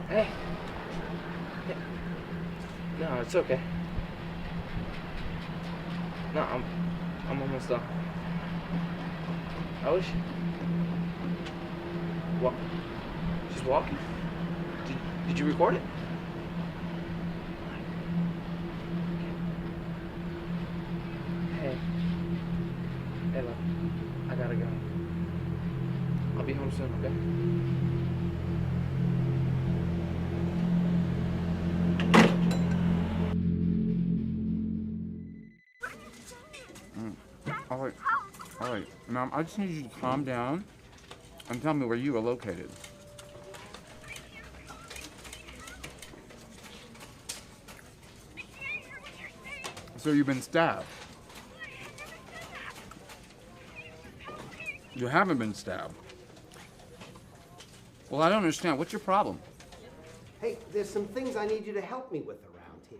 Hey. Hey. No, it's okay. No, I'm almost done. How is she? What? She's walking? Did you record it? Hey. Hey, look. I gotta go. I'll be home soon, okay? All right, ma'am, I just need you to calm down and tell me where you are located. So you've been stabbed. You haven't been stabbed. Well, I don't understand. What's your problem? Hey, there's some things I need you to help me with around here.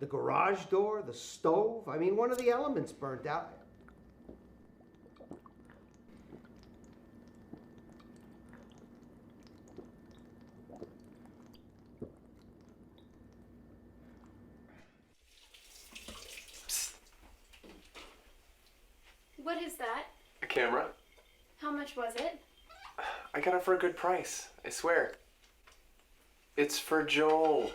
The garage door, the stove. I mean, one of the elements burnt out. What is that? A camera. How much was it? I got it for a good price, I swear. It's for Joel.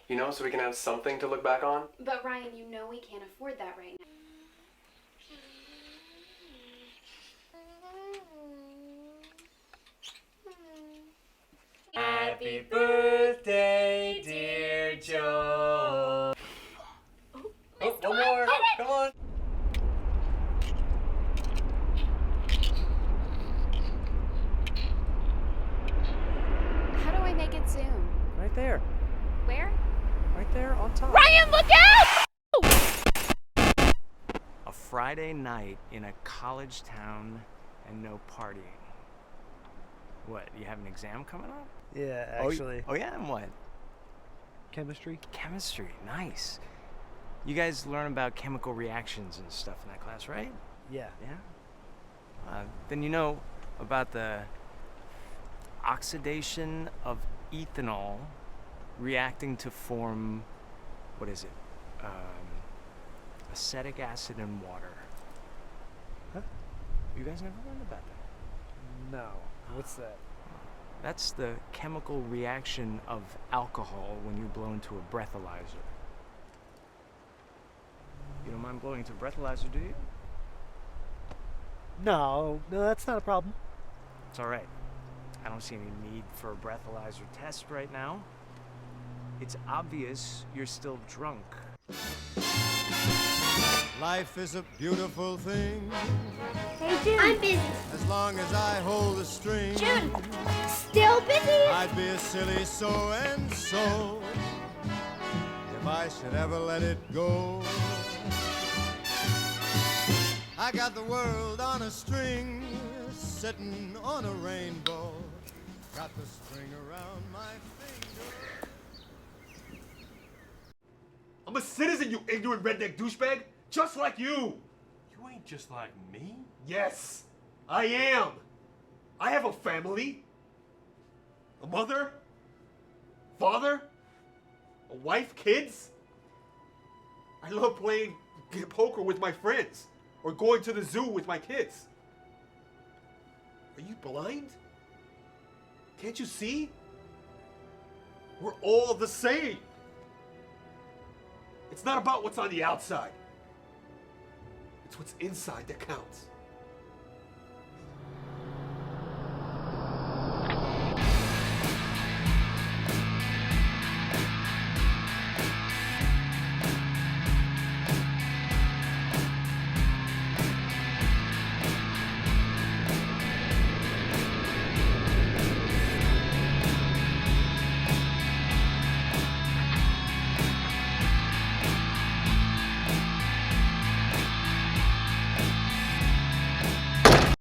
You know, so we can have something to look back on. But Ryan, you know we can't afford that right now. Happy birthday, dear Joel. Oh, one more. Come on. How do I make it zoom? Right there. Where? Right there on top. Ryan, look out! A Friday night in a college town and no partying. What, you have an exam coming up? Yeah, actually. Oh yeah, and what? Chemistry? Chemistry, nice. You guys learn about chemical reactions and stuff in that class, right? Yeah. Yeah? Then you know about the oxidation of ethanol reacting to form, what is it? Acetic acid and water. Huh? You guys never learned about that? No. What's that? That's the chemical reaction of alcohol when you blow into a breathalyzer. You don't mind blowing into a breathalyzer, do you? No, that's not a problem. It's all right. I don't see any need for a breathalyzer test right now. It's obvious you're still drunk. Life is a beautiful thing. Hey, June. I'm busy. As long as I hold the string. June. Still busy? I'd be a silly so and so if I should ever let it go. I got the world on a string, sitting on a rainbow. Got the string around my finger. I'm a citizen, you ignorant redneck douchebag, just like you. You ain't just like me. Yes, I am. I have a family, a mother, father, a wife, kids. I love playing poker with my friends or going to the zoo with my kids. Are you blind? Can't you see? We're all the same. It's not about what's on the outside. It's what's inside that counts.